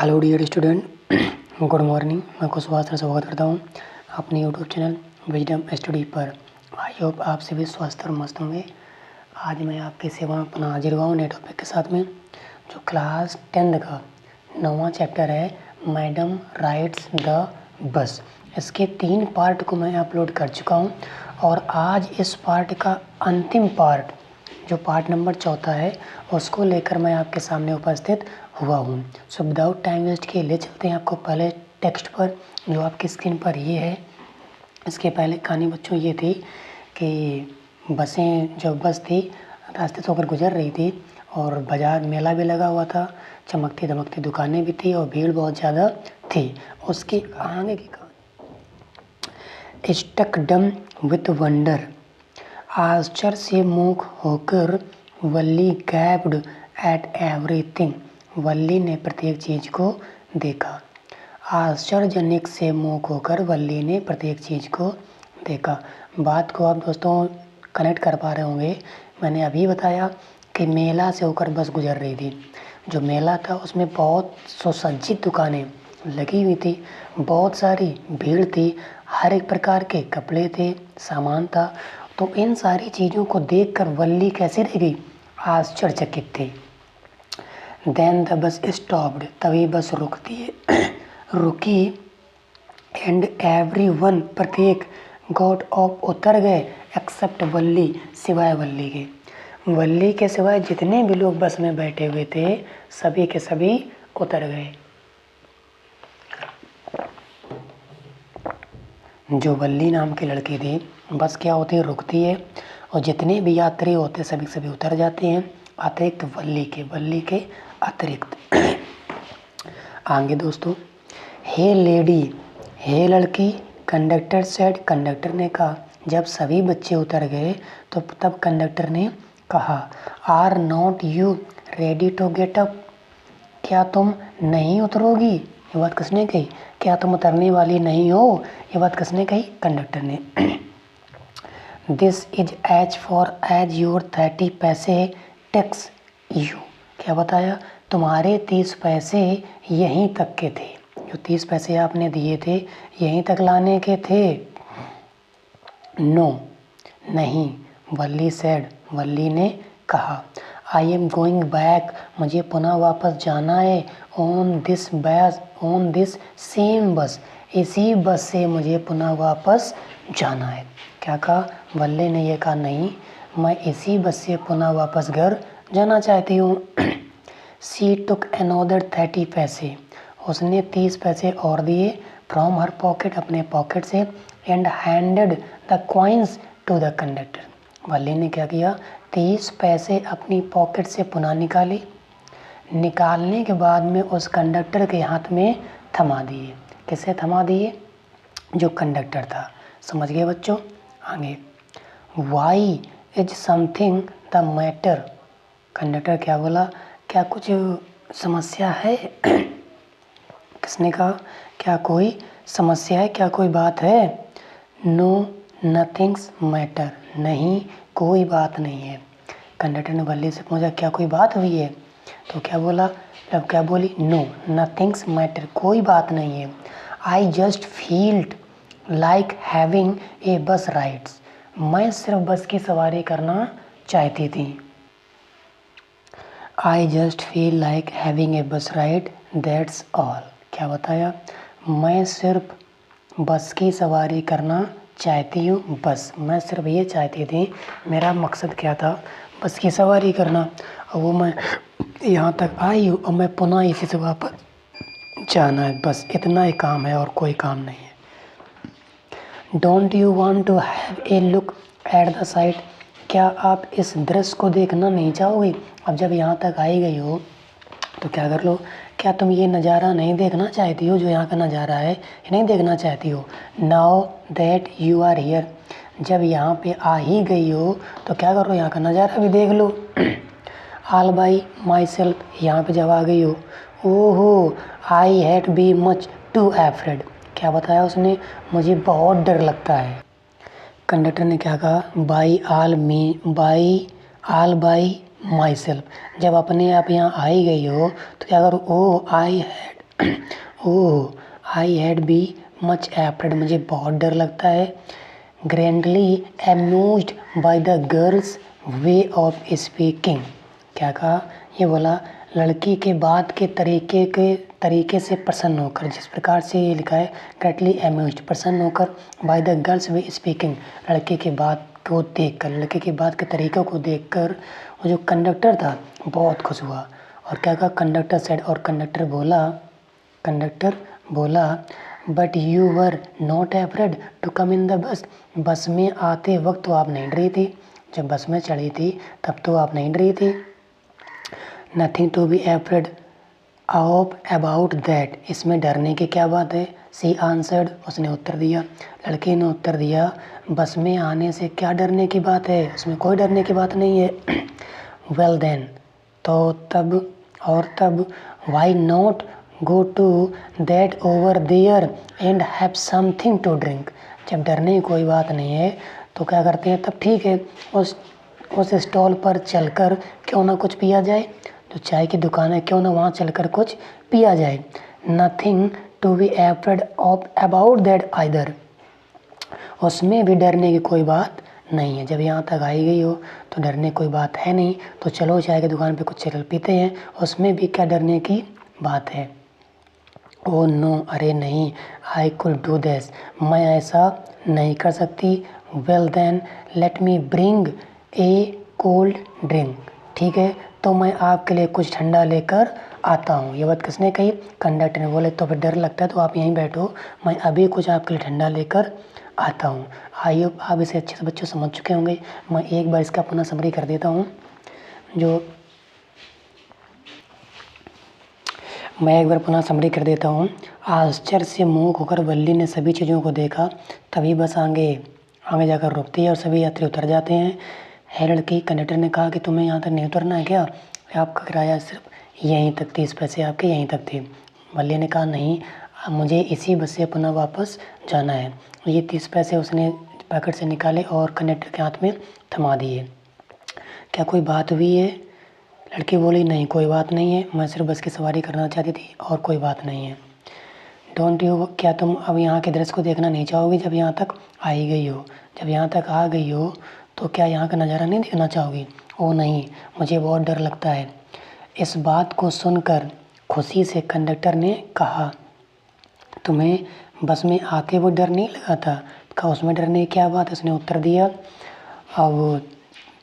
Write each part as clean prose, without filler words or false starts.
Hello dear student, good morning. मैं Kushwaha sir स्वागत करता हूँ अपने यूट्यूब चैनल विजडम स्टडी पर। आई होप आप सभी स्वस्थ और मस्त होंगे। आज मैं आपकी सेवा में अपना हाजिर हुआ हूँ नए टॉपिक के साथ में, जो क्लास 10 का 9वां चैप्टर है, मैडम राइड्स द बस। इसके 3 पार्ट को मैं अपलोड कर चुका हूँ और आज इस पार्ट का अंतिम पार्ट, जो पार्ट नंबर 4 है, उसको लेकर मैं आपके सामने उपस्थित हुआ हूँ। सो विदाउट टाइम वेस्ट किए ले चलते हैं आपको पहले टेक्स्ट पर, जो आपकी स्क्रीन पर ये है। इसके पहले कहानी बच्चों ये थी कि बस थी रास्ते से होकर गुजर रही थी और बाज़ार मेला भी लगा हुआ था, चमकती धमकती दुकानें भी थी और भीड़ बहुत ज़्यादा थी। उसके आगे की कहानी, स्टक डम विथ वंडर। आश्चर्य से मूक होकर वल्ली गैप्ड एट एवरीथिंग। वल्ली ने प्रत्येक चीज़ को देखा। आश्चर्यजनक से मूक होकर वल्ली ने प्रत्येक चीज़ को देखा। बात को आप दोस्तों कनेक्ट कर पा रहे होंगे। मैंने अभी बताया कि मेला से होकर बस गुजर रही थी। जो मेला था उसमें बहुत सुसज्जित दुकानें लगी हुई थी, बहुत सारी भीड़ थी, हर एक प्रकार के कपड़े थे, सामान था। तो इन सारी चीज़ों को देखकर वल्ली कैसे रह गई? आश्चर्यचकित थी। Then the bus stopped. तभी बस रुकी एंड एवरीवन, प्रत्येक, गॉट ऑफ, उतर गए, एक्सेप्ट वल्ली, सिवाय वल्ली के। वल्ली के सिवाय जितने भी लोग बस में बैठे हुए थे सभी के सभी उतर गए। जो वल्ली नाम की लड़की थी, बस क्या होती है, रुकती है और जितने भी यात्री होते सभी सभी उतर जाते हैं, अतिरिक्त वल्ली के अतिरिक्त। आगे दोस्तों, हे लेडी, हे लड़की, कंडक्टर सेड, कंडक्टर ने कहा। जब सभी बच्चे उतर गए तो तब कंडक्टर ने कहा, are not you ready to get up? क्या तुम नहीं उतरोगी? ये बात किसने कही? क्या तुम उतरने वाली नहीं हो? ये बात किसने कही? कंडक्टर ने। This is as far as your 30 पैसे टैक्स यू। क्या बताया? तुम्हारे 30 पैसे यहीं तक के थे। जो 30 पैसे आपने दिए थे यहीं तक लाने के थे। नो, नहीं, वल्ली सेड, वल्ली ने कहा। आई एम गोइंग बैक, मुझे पुनः वापस जाना है। ऑन दिस सेम बस, इसी बस से मुझे पुनः वापस जाना है। क्या कहा? वल्ली ने यह कहा, नहीं, मैं इसी बस से पुनः वापस घर जाना चाहती हूँ। सी टुक अनदर 30 पैसे, उसने 30 पैसे और दिए, फ्रॉम हर पॉकेट, अपने पॉकेट से, and handed the coins to the conductor. Valli ने क्या किया? 30 पैसे अपनी पॉकेट से पुनः निकाले, निकालने के बाद में उस कंडक्टर के हाथ में थमा दिए। किसे थमा दिए? जो कंडक्टर था। समझ गए बच्चों? आगे, why is something the matter? Conductor क्या बोला? क्या कुछ समस्या है? किसने कहा? क्या कोई समस्या है? क्या कोई बात है? नो नथिंग्स मैटर, नहीं, कोई बात नहीं है। कंडक्टर ने वल्ली से पूछा, क्या कोई बात हुई है? तो क्या बोला? तब क्या बोली? नो नथिंग्स मैटर, कोई बात नहीं है। I just field like having a बस राइड्स, मैं सिर्फ बस की सवारी करना चाहती थी। I just feel like having a बस राइड, दैट्स ऑल। क्या बताया? मैं सिर्फ बस की सवारी करना चाहती हूँ, बस मैं सिर्फ ये चाहती थी। मेरा मकसद क्या था? बस की सवारी करना। और वो मैं यहाँ तक आई हूँ और मैं पुनः इसी से वापस जाना है, बस इतना ही काम है और कोई काम नहीं है। Don't you want to have a look at the sight? क्या आप इस दृश्य को देखना नहीं चाहोगे? अब जब यहाँ तक आई गई हो तो क्या कर लो? क्या तुम ये नज़ारा नहीं देखना चाहती हो? जो यहाँ का नज़ारा है ये नहीं देखना चाहती हो? Now that you are here, जब यहाँ पे आ ही गई हो तो क्या करो? यहाँ का नज़ारा भी देख लो। ऑल बाई माई सेल्फ, यहाँ पे जब आ गई हो। ओहो, I had be much too afraid. क्या बताया उसने? मुझे बहुत डर लगता है। कंडक्टर ने क्या कहा? By all by my self, जब अपने आप यहाँ आई गई हो तो क्या करो? Oh I had oh I had be much afraid, मुझे बहुत डर लगता है। Grandly amused by the girl's way of speaking, क्या कहा, ये बोला लड़की के बात के तरीके से प्रसन्न होकर, जिस प्रकार से ये लिखा है ग्रेटली एम्यूज्ड, प्रसन्न होकर, bye the girl's way speaking, लड़के की बात को देखकर, लड़के की बात के तरीकों को देखकर वो जो कंडक्टर था बहुत खुश हुआ। और क्या कहा, कंडक्टर सेड, और कंडक्टर बोला but you were not afraid to come in the bus, bus में आते वक्त तो आप नहीं डरी थी, जब बस में चढ़ी थी तब तो आप नहीं डरी थी। Nothing to be afraid of about that, इसमें डरने की क्या बात है। सी आंसर्ड, उसने उत्तर दिया, लड़के ने उत्तर दिया बस में आने से क्या डरने की बात है, उसमें कोई डरने की बात नहीं है। वेल देन, तो तब why not go to that over there and have something to drink, जब डरने की कोई बात नहीं है तो क्या करते हैं, तब ठीक है उस स्टॉल पर चलकर क्यों ना कुछ पिया जाए, जो चाय की दुकान है क्यों ना वहाँ चलकर कुछ पिया जाए। Nothing to be afraid of about that either, उसमें भी डरने की कोई बात नहीं है, जब यहाँ तक आई गई हो तो डरने कोई बात है नहीं, तो चलो चाय की दुकान पे कुछ चल पीते हैं, उसमें भी क्या डरने की बात है। ओ नो, अरे नहीं, आई कुड डू दिस, मैं ऐसा नहीं कर सकती। Well then let me bring a cold drink, ठीक है तो मैं आपके लिए कुछ ठंडा लेकर आता हूँ। ये बात किसने कही, कंडक्टर ने। बोले तो फिर डर लगता है तो आप यहीं बैठो, मैं अभी कुछ आपके लिए ठंडा लेकर आता हूँ। आइए आप इसे अच्छे से बच्चों समझ चुके होंगे, मैं एक बार इसका पुनः समरी कर देता हूँ। मैं एक बार पुनः समरी कर देता हूँ। आश्चर्य से मुँह होकर वल्ली ने सभी चीज़ों को देखा, तभी बस आगे जाकर रुकती है और सभी यात्री उतर जाते हैं। है लड़की, कंडक्टर ने कहा कि तुम्हें यहाँ तक नहीं उतरना है क्या, आपका किराया सिर्फ यहीं तक 30 पैसे आपके यहीं तक थे। वल्ली ने कहा नहीं, मुझे इसी बस से पुनः वापस जाना है। ये 30 पैसे उसने पैकेट से निकाले और कंडक्टर के हाथ में थमा दिए। क्या कोई बात हुई है, लड़की बोली नहीं कोई बात नहीं है, मैं सिर्फ बस की सवारी करना चाहती थी और कोई बात नहीं है। डोंट यू, क्या तुम अब यहाँ के दृश्य को देखना नहीं चाहोगी, जब यहाँ तक आई गई हो, जब यहाँ तक आ गई हो तो क्या यहाँ का नज़ारा नहीं देखना चाहोगी। ओ नहीं, मुझे बहुत डर लगता है। इस बात को सुनकर खुशी से कंडक्टर ने कहा तुम्हें बस में आते वो डर नहीं लगा था, कहा उसमें डरने की क्या बात, उसने उत्तर दिया। अब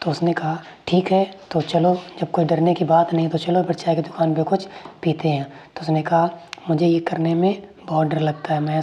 तो उसने कहा ठीक है तो चलो, जब कोई डरने की बात नहीं तो चलो फिर चाय की दुकान पे कुछ पीते हैं। तो उसने कहा मुझे ये करने में बहुत डर लगता है, मैं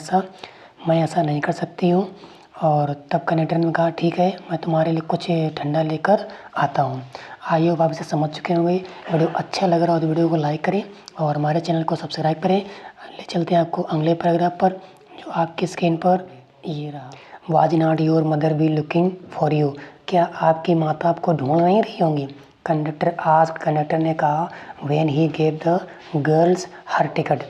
ऐसा नहीं कर सकती हूँ। और तब कंडक्टर ने कहा ठीक है, मैं तुम्हारे लिए कुछ ठंडा लेकर आता हूँ। आई होप आप इसे समझ चुके होंगे। वीडियो अच्छा लग रहा हो तो वीडियो को लाइक करें और हमारे चैनल को सब्सक्राइब करें। ले चलते हैं आपको अगले पैराग्राफ पर, जो आपकी स्क्रीन पर ये रहा। Was not your mother B looking for you, क्या आपकी माता आपको ढूंढ नहीं रही होंगी। कंडक्टर ने कहा when he gave the girls her ticket,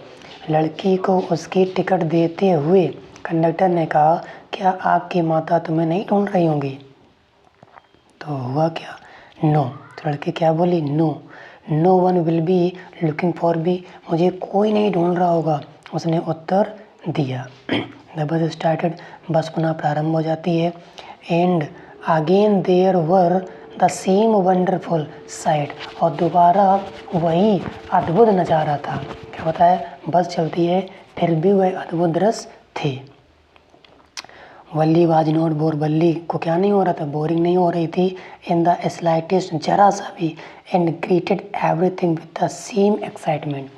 लड़की को उसकी टिकट देते हुए कंडक्टर ने कहा क्या आपकी माता तुम्हें नहीं ढूंढ रही होंगी। तो हुआ क्या, नो, तो लड़की क्या बोली, no one will be looking for be, मुझे कोई नहीं ढूंढ रहा होगा, उसने उत्तर दिया। द बस स्टार्टेड, बस पुनः प्रारंभ हो जाती है। And again there were the same wonderful sight, और दोबारा वही अद्भुत नज़ारा था। क्या बताया, बस चलती है फिर भी वह अद्भुत दृश्य थे। वल्ली वाज नॉट बोर, वल्ली को क्या नहीं हो रहा था, बोरिंग नहीं हो रही थी। इन द स्लाइटेस्ट, जरा सा भी। And greeted everything with the same excitement,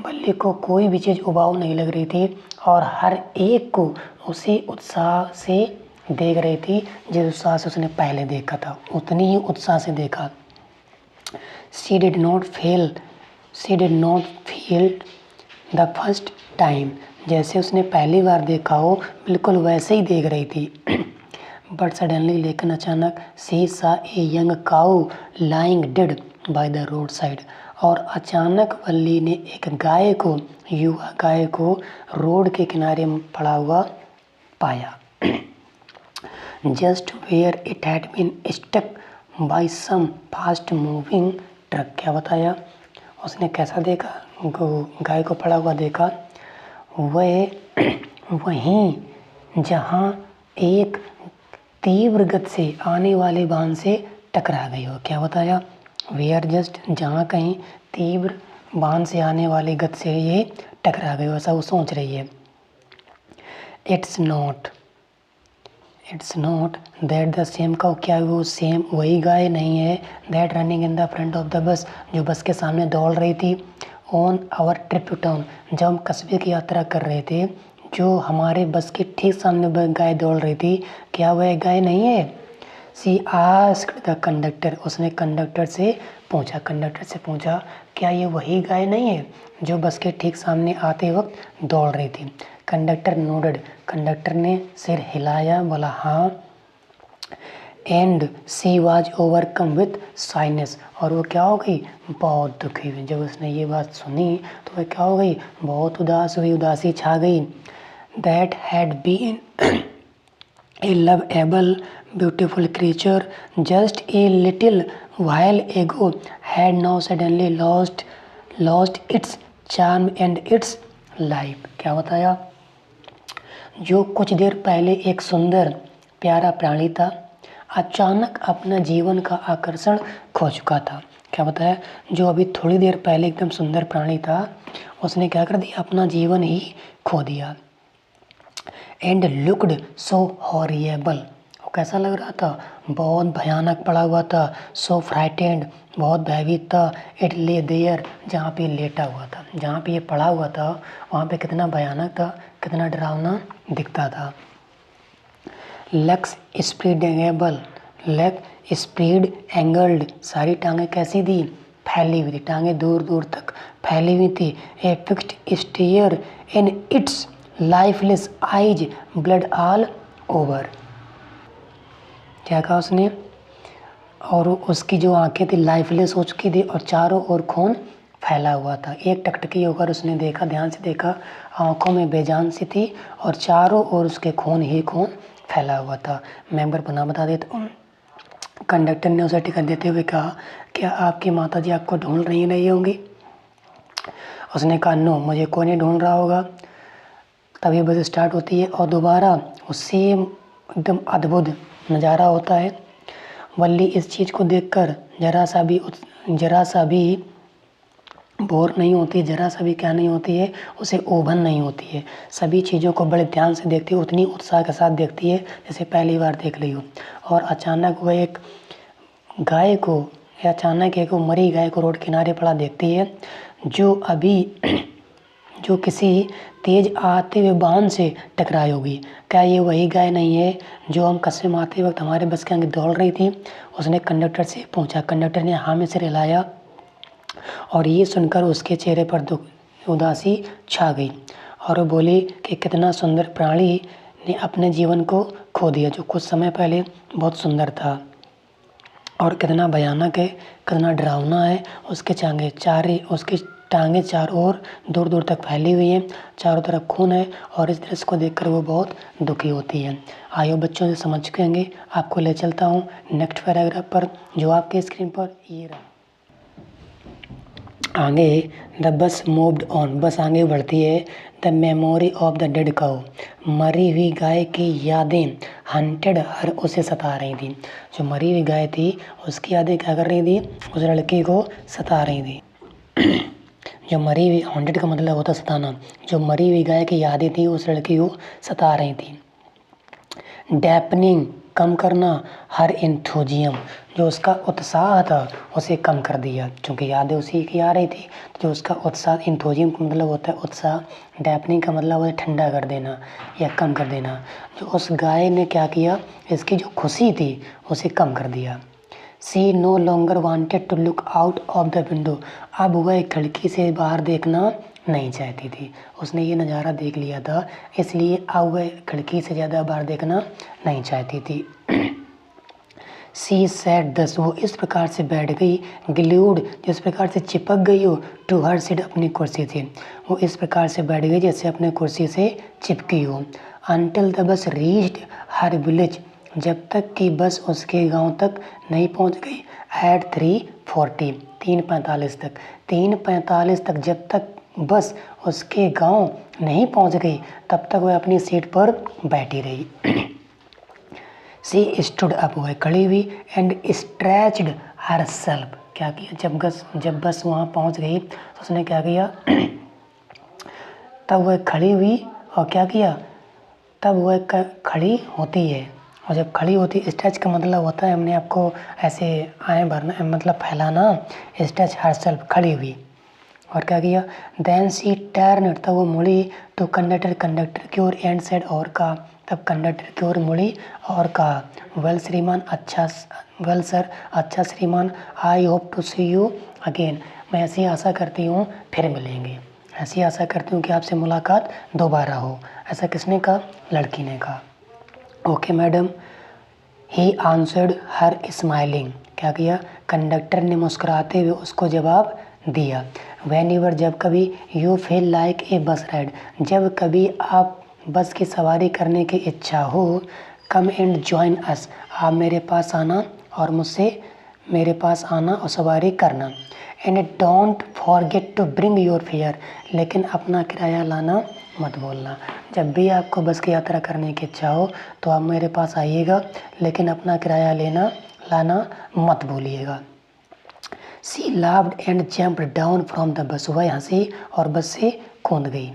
Valli को कोई भी चीज़ उबाऊ नहीं लग रही थी और हर एक को उसी उत्साह से देख रही थी जिस उत्साह से उसने पहले देखा था, उतनी ही उत्साह से देखा। She did not feel the first time, जैसे उसने पहली बार देखा हो बिल्कुल वैसे ही देख रही थी। बट सडनली, लेकिन अचानक, सी सा a young cow lying dead by the road side, और अचानक वल्ली ने एक युवा गाय को रोड के किनारे पड़ा हुआ पाया। Just where it had been stuck by some fast moving truck, क्या बताया, उसने कैसा देखा, गाय को पड़ा हुआ देखा, वह वहीं जहाँ एक तीव्र गति से आने वाले वाहन से टकरा गई हो। क्या बताया? वेयर जस्ट, जहाँ कहीं तीव्र वाहन से आने वाली गति से ये टकरा गई हो, ऐसा वो सोच रही है। It's not that the same cow, क्या वो सेम वही गाय नहीं है, that running in the front of the bus, जो बस के सामने दौड़ रही थी, on our trip to town, जब हम कस्बे की यात्रा कर रहे थे, जो हमारे बस के ठीक सामने गाय दौड़ रही थी, क्या वह गाय नहीं है? सी आस्क्ड द कंडक्टर, उसने कंडक्टर से पूछा क्या ये वही गाय नहीं है जो बस के ठीक सामने आते वक्त दौड़ रही थी? कंडक्टर नोडेड, कंडक्टर ने सिर हिलाया, बोला हाँ। And she was overcome with shyness, और वो क्या हो गई? बहुत दुखी हुई। जब उसने ये बात सुनी तो वह क्या हो गई? बहुत उदास हुई, उदासी छा गई। That had been a lovable beautiful creature just a little while ago had now suddenly lost its charm and its life। क्या बताया? जो कुछ देर पहले एक सुंदर प्यारा प्राणी था, अचानक अपना जीवन का आकर्षण खो चुका था। क्या बताया? जो अभी थोड़ी देर पहले एकदम सुंदर प्राणी था, उसने क्या कर दिया? अपना जीवन ही खो दिया। एंड लुक्ड सो हॉरिएबल, कैसा लग रहा था? बहुत भयानक पड़ा हुआ था। सो फ्राइटेंड, बहुत भयभीत था। इट ले देयर, जहाँ पे लेटा हुआ था, जहाँ पे ये पड़ा हुआ था, वहाँ पे कितना भयानक था, कितना डरावना दिखता था। लेग्स स्प्रेडेबल, लेग स्प्रेड एंगल्ड, सारी टांगें कैसी थी? फैली हुई थी, टांगें दूर दूर तक फैली हुई थी। A fixed stare in its lifeless eyes blood all over, क्या कहा उसने? और उसकी जो आंखें थी लाइफलेस हो चुकी थी और चारों ओर खून फैला हुआ था। एक टकटकी होकर उसने देखा, ध्यान से देखा, आंखों में बेजान सी थी और चारों ओर उसके खून ही खून फैला हुआ था। मेंबर बना बता देता हूँ। कंडक्टर ने उसे टिकट देते हुए कहा, क्या आपकी माताजी आपको ढूंढ रही होंगी? उसने कहा, नो, मुझे कोई नहीं ढूंढ रहा होगा। तभी बस स्टार्ट होती है और दोबारा उससे एकदम अद्भुत नज़ारा होता है। वल्ली इस चीज़ को देखकर जरा सा भी बोर नहीं होती, जरा सा भी क्या नहीं होती है, उसे ओभन नहीं होती है। सभी चीज़ों को बड़े ध्यान से देखती है, उतनी उत्साह के साथ देखती है जैसे पहली बार देख रही हो। और अचानक वह एक मरी गाय को रोड किनारे पड़ा देखती है, जो किसी तेज आते हुए वाहन से टकराई होगी। क्या ये वही गाय नहीं है जो हम कस्बे में आते वक्त हमारे बस के आगे दौड़ रही थी? उसने कंडक्टर से पूछा। कंडक्टर ने हाँ में सिर हिलाया और ये सुनकर उसके चेहरे पर उदासी छा गई और वो बोली कि कितना सुंदर प्राणी ने अपने जीवन को खो दिया, जो कुछ समय पहले बहुत सुंदर था, और कितना भयानक है, कितना डरावना है। उसकी टांगें चारों ओर दूर दूर तक फैली हुई हैं, चारों तरफ खून है और इस दृश्य को देखकर वो बहुत दुखी होती है। आइए बच्चों से समझ चुके होंगे, आपको ले चलता हूँ नेक्स्ट पैराग्राफ पर, जो आपके स्क्रीन पर ये रहा। आगे द बस मूव्ड ऑन, बस आगे बढ़ती है। The memory of the dead cow, मरी हुई गाय की यादें हंटेड हर, उसे सता रही थी। जो मरी हुई गाय थी उसकी यादें क्या कर रही थी? उस लड़की को सता रही थी। जो मरी हुई, हॉन्टेड का मतलब होता सताना, जो मरी हुई गाय की यादें थी उस लड़की को सता रही थी। डैपनिंग, कम करना, हर इंथुजियम, जो उसका उत्साह था उसे कम कर दिया, क्योंकि यादें उसी की आ रही थी। जो उसका उत्साह, इंथुजियम का मतलब होता है उत्साह, डैपनिंग का मतलब होता है ठंडा कर देना या कम कर देना। जो उस गाय ने क्या किया, इसकी जो खुशी थी उसे कम कर दिया। She no longer wanted to look out of the window, अब वह खिड़की से बाहर देखना नहीं चाहती थी। उसने ये नज़ारा देख लिया था, इसलिए अब वह खिड़की से ज़्यादा बाहर देखना नहीं चाहती थी। सी सैट दस, वो इस प्रकार से बैठ गई, ग्लूड, जिस प्रकार से चिपक गई हो, टू हर सीट, अपनी कुर्सी से। वो इस प्रकार से बैठ गई जैसे अपने कुर्सी से चिपकी हो। Until the bus reached her village, जब तक कि बस उसके गांव तक नहीं पहुंच गई। एट 3:40 3:45 तक 3:45 तक जब तक बस उसके गांव नहीं पहुंच गई तब तक वह अपनी सीट पर बैठी रही। सी स्टूड अप, वह खड़ी हुई, एंड स्ट्रेच्ड हरसेल्फ, क्या किया, जब बस वहाँ पहुँच गई तो उसने क्या किया, तब वह खड़ी हुई और क्या किया, तब वह खड़ी होती है। और जब खड़ी होती, स्ट्रेच का मतलब होता है हमने आपको ऐसे आए भरना, मतलब फैलाना, स्ट्रेच हरसेल्फ, खड़ी हुई। और क्या किया, देन सी टर्न, तब वो मुड़ी, तो कंडक्टर की ओर, एंड सेड, और कहा, तब कंडक्टर की ओर मुड़ी और कहा, वेल श्रीमान, अच्छा, वेल सर, अच्छा श्रीमान, I hope to see you again, मैं ऐसी आशा करती हूँ फिर मिलेंगे, ऐसी आशा करती हूँ कि आपसे मुलाकात दोबारा हो। ऐसा किसने कहा, लड़की ने कहा। Okay madam, he answered her smiling, क्या किया, कंडक्टर ने मुस्कुराते हुए उसको जवाब दिया। वैन यूर, जब कभी, यू फील लाइक ए बस राइड, जब कभी आप बस की सवारी करने की इच्छा हो, कम एंड ज्वाइन अस, आप मेरे पास आना और मुझसे मेरे पास आना और सवारी करना। And don't forget to bring your fare, लेकिन अपना किराया लाना मत भूलना। जब भी आपको बस की यात्रा करने की इच्छा हो तो आप मेरे पास आइएगा, लेकिन अपना किराया लाना मत भूलिएगा। She laughed and jumped down from the bus, वह हंसी और बस से कूद गई।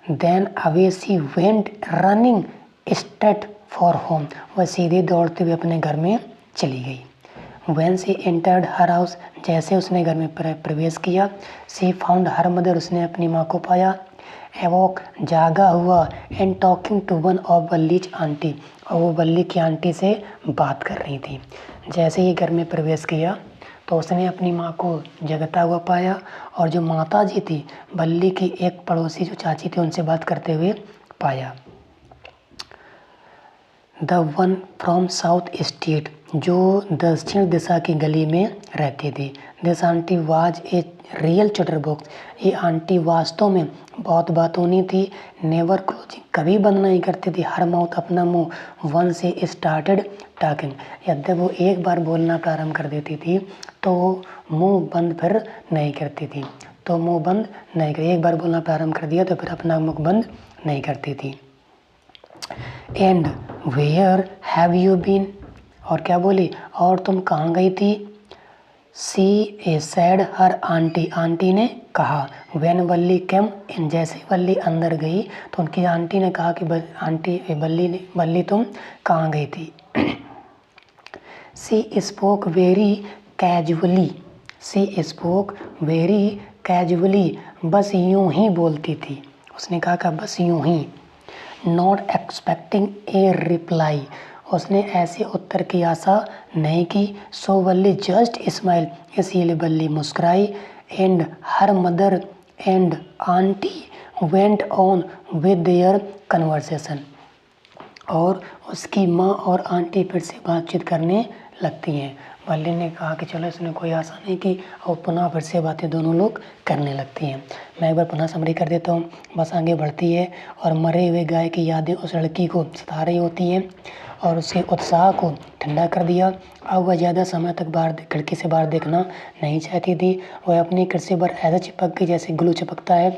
Then away she went running straight for home, वह सीधे दौड़ते हुए अपने घर में चली गई। When she entered her house, जैसे उसने घर में प्रवेश किया, she found her mother, उसने अपनी माँ को पाया, awoke, जागा हुआ, and talking to one of Balli's aunty, और वो बल्ली की आंटी से बात कर रही थी। जैसे ही घर में प्रवेश किया तो उसने अपनी माँ को जगता हुआ पाया, और जो माता जी थी बल्ली की एक पड़ोसी जो चाची थी उनसे बात करते हुए पाया। The one from South Street, जो दक्षिण दिशा की गली में रहती थी। This aunty was a real chatterbox, ये आंटी वास्तव में बहुत बातूनी थी। नेवर क्लोजिंग, कभी बंद नहीं करती थी, हर माउथ, अपना मुंह, वन से स्टार्टेड टॉकिंग, यदि वो एक बार बोलना प्रारंभ कर देती थी तो मुंह बंद फिर नहीं करती थी, तो मुंह बंद नहीं कर, एक बार बोलना प्रारंभ कर दिया तो फिर अपना मुख बंद नहीं करती थी। And where have you been, और क्या बोली, और तुम कहाँ गई थी। See a said her aunty, aunty ने कहा। व्हेन वल्ली केम इन, जैसे वल्ली अंदर गई तो उनकी आंटी ने कहा कि आंटी वल्ली तुम कहाँ गई थी। सी स्पोक वेरी कैजुअली, सी स्पोक वेरी कैजुअली, बस यूं ही बोलती थी, उसने कहा कि बस यूं ही। नॉट एक्सपेक्टिंग ए रिप्लाई, उसने ऐसे उत्तर की आशा नहीं की। सो बल्ली जस्ट स्माइल, इसीलिए बल्ली मुस्कुराई। And her mother and aunty went on with their conversation, और उसकी माँ और आंटी फिर से बातचीत करने लगती हैं। बल्ली ने कहा कि चलो, इसने कोई आशा नहीं की, और पुनः फिर से बातें दोनों लोग करने लगती हैं। मैं एक बार पुनः समरी कर देता हूँ। बस आगे बढ़ती है और मरे हुए गाय की यादें उस लड़की को सता रही होती हैं और उसके उत्साह को ठंडा कर दिया। अब वह ज़्यादा समय तक खिड़की से बाहर देखना नहीं चाहती थी। वह अपनी कुर्सी पर ऐसे चिपक गई जैसे ग्लू चिपकता है,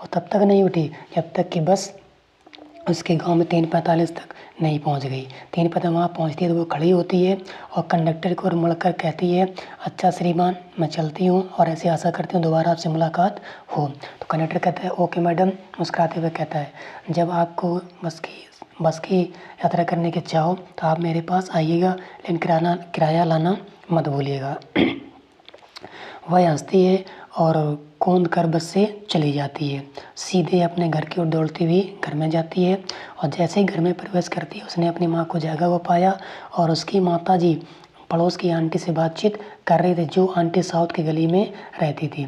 और तब तक नहीं उठी जब तक कि बस उसके गांव में 3:45 तक नहीं पहुंच गई। 3:45 वहाँ पहुँचती है तो वो खड़ी होती है और कंडक्टर की ओर मुड़कर कहती है, अच्छा श्रीमान, मैं चलती हूँ और ऐसी आशा करती हूँ दोबारा आपसे मुलाकात हो। तो कंडक्टर कहता है, ओके मैडम, मुस्कुराते हुए कहता है, जब आपको बस की यात्रा करने की इच्छा हो तो आप मेरे पास आइएगा, लेकिन किराया लाना मत भूलिएगा। वह हंसती है और कूद कर बस से चली जाती है। सीधे अपने घर की ओर दौड़ती हुई घर में जाती है, और जैसे ही घर में प्रवेश करती है उसने अपनी माँ को जागा हुआ पाया, और उसकी माता जी पड़ोस की आंटी से बातचीत कर रही थी, जो आंटी साउथ की गली में रहती थी।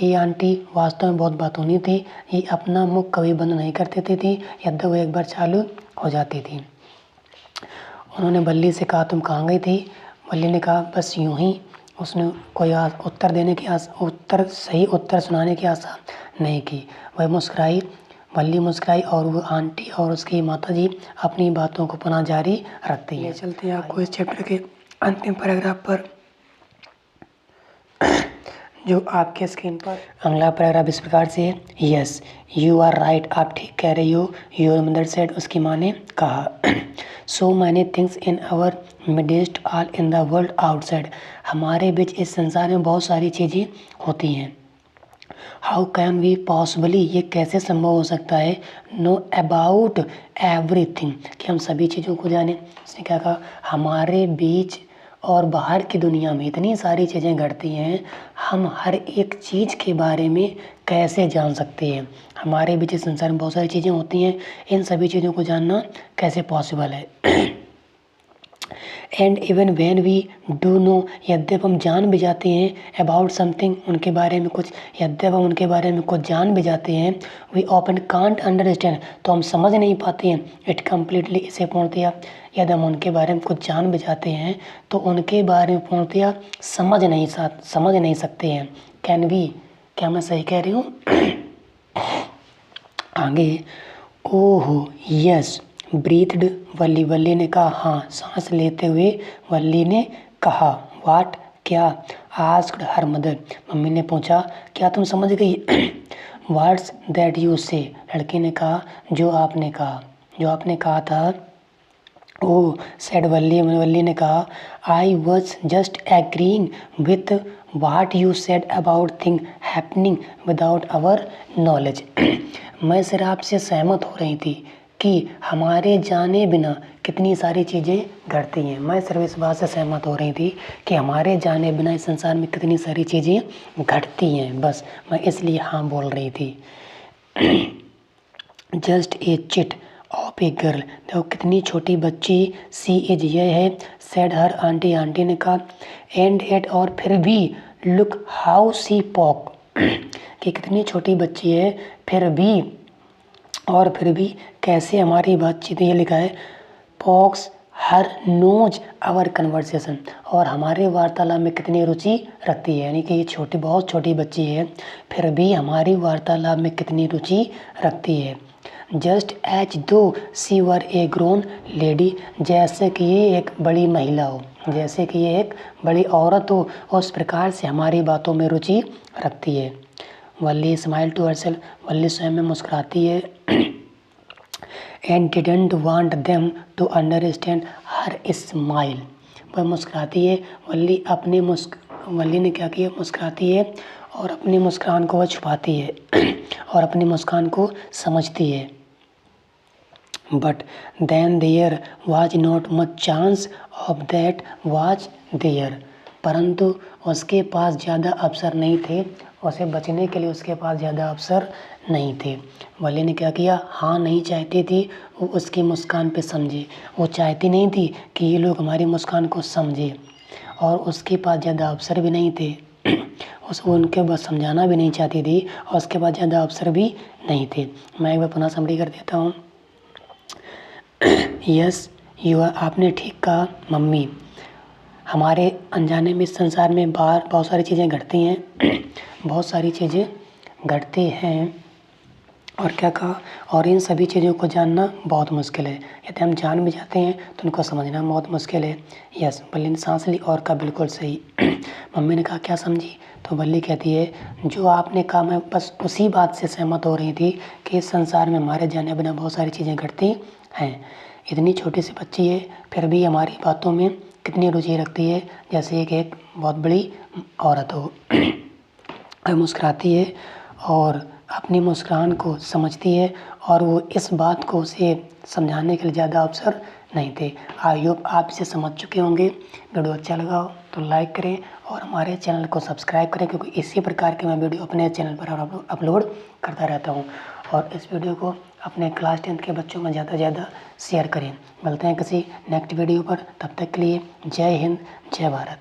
ये आंटी वास्तव में बहुत बातूनी थी, ये अपना मुख कभी बंद नहीं करती थी, यदि वो एक बार चालू हो जाती थी। उन्होंने बल्ली से कहा, तुम कहाँ गई थी। बल्ली ने कहा, बस यूं ही। उसने कोई सही उत्तर सुनाने की आशा नहीं की। वह मुस्कुराई। वल्ली मुस्कुराई और वो आंटी और उसकी माताजी अपनी बातों को पुनः जारी रखती हैं। चलते हैं आपको इस चैप्टर के अंतिम पैराग्राफ पर, जो आपके स्क्रीन पर अगला पैराग्राफ इस प्रकार से है। यस यू आर राइट, आप ठीक कह रही हो। योर मदर सेड, उसकी माँ ने कहा। So many things in our midst, all in the world outside, हमारे बीच इस संसार में बहुत सारी चीज़ें होती हैं। हाउ कैन वी पॉसिबली, ये कैसे संभव हो सकता है। नो अबाउट एवरीथिंग, कि हम सभी चीज़ों को जानें। उसने क्या कहा, हमारे बीच और बाहर की दुनिया में इतनी सारी चीज़ें घटती हैं, हम हर एक चीज़ के बारे में कैसे जान सकते हैं। हमारे बीच इस संसार में बहुत सारी चीज़ें होती हैं, इन सभी चीज़ों को जानना कैसे पॉसिबल है। And even when we do know, यद्यप हम जान भी जाते हैं, अबाउट समथिंग, उनके बारे में कुछ, यद्यप हम उनके बारे में कुछ जान भी जाते हैं, वी ऑफन कांट अंडरस्टैंड, तो हम समझ नहीं पाते हैं, इट कम्प्लीटली, इसे पूर्णतया। यदि हम उनके बारे में कुछ जान भी जाते हैं तो उनके बारे में पूर्णतया समझ नहीं सकते हैं। कैन वी, क्या मैं सही कह रही हूँ। आगे, ओह यस ब्रीथड वल्ली, वल्ली ने कहा हाँ, सांस लेते हुए वल्ली ने कहा। वाट, क्या। आस्क्ड हर मदर, मम्मी ने पूछा, क्या तुम समझ गई। वाट्स दैट यू से, लड़की ने कहा, जो आपने कहा था। ओ सेड वल्ली, वल्ली ने कहा, I was just agreeing with what you said about thing happening without our knowledge, मैं सिर्फ आपसे सहमत हो रही थी कि हमारे जाने बिना कितनी सारी चीज़ें घटती हैं। मैं सिर्फ इस बात से सहमत हो रही थी कि हमारे जाने बिना इस संसार में कितनी सारी चीज़ें घटती हैं, बस मैं इसलिए हाँ बोल रही थी। Just a chit of a girl, देखो कितनी छोटी बच्ची, सी इज, यह है, सेड हर आंटी, आंटी ने कहा, एंड एट, और फिर भी, लुक हाउ सी पॉक, कि कितनी छोटी बच्ची है, फिर भी, और फिर भी कैसे हमारी बातचीत, ये लिखा है, pox her knows our conversation, और हमारे वार्तालाप में कितनी रुचि रखती है। यानी कि ये छोटी, बहुत छोटी बच्ची है, फिर भी हमारी वार्तालाप में कितनी रुचि रखती है। जस्ट एज दो सी वर ए ग्रोन लेडी, जैसे कि ये एक बड़ी महिला हो, जैसे कि ये एक बड़ी औरत हो, उस प्रकार से हमारी बातों में रुचि रखती है। Valli smile to herself, Valli स्वयं में मुस्कुराती है। And didn't want them to understand her smile, वह मुस्कुराती है। वल्ली ने क्या किया, मुस्कुराती है और अपनी मुस्कान को वह छुपाती है और अपनी मुस्कान को समझती है। But then there was not much chance of that was there, परंतु उसके पास ज़्यादा अवसर नहीं थे, उसे बचने के लिए उसके पास ज़्यादा अवसर नहीं थे। वल्ली ने क्या किया, हाँ नहीं चाहती थी वो उसकी मुस्कान पे समझे, वो चाहती नहीं थी कि ये लोग हमारी मुस्कान को समझे, और उसके पास ज़्यादा अवसर भी नहीं थे, उनके बस समझाना भी नहीं चाहती थी, और उसके बाद ज़्यादा अवसर भी नहीं थे। मैं एक बार पुनः समरी कर देता हूँ। यस यू आर, आपने ठीक कहा मम्मी, हमारे अनजाने में इस संसार में बाहर बहुत सारी चीज़ें घटती हैं, बहुत सारी चीज़ें घटती हैं, और क्या कहा, और इन सभी चीज़ों को जानना बहुत मुश्किल है। यदि हम जान भी जाते हैं तो उनको समझना बहुत मुश्किल है। यस, बल्ली ने सांस ली और कहा बिल्कुल सही। मम्मी ने कहा क्या समझी, तो बल्ली कहती है, जो आपने कहा मैं बस उसी बात से सहमत हो रही थी कि इस संसार में हमारे जाने बिना बहुत सारी चीज़ें घटती हैं। इतनी छोटी सी बच्ची है, फिर भी हमारी बातों में कितनी रुचि रखती है, जैसे एक बहुत बड़ी औरत हो। मुस्कुराती है और अपनी मुस्कान को समझती है, और वो इस बात को उसे समझाने के लिए ज़्यादा अवसर नहीं थे। आई होप आप इसे समझ चुके होंगे। वीडियो अच्छा लगा हो तो लाइक करें और हमारे चैनल को सब्सक्राइब करें, क्योंकि इसी प्रकार के मैं वीडियो अपने चैनल पर अपलोड करता रहता हूँ। और इस वीडियो को अपने क्लास 10 के बच्चों में ज़्यादा से ज़्यादा शेयर करें। मिलते हैं किसी नेक्स्ट वीडियो पर, तब तक के लिए जय हिंद, जय भारत।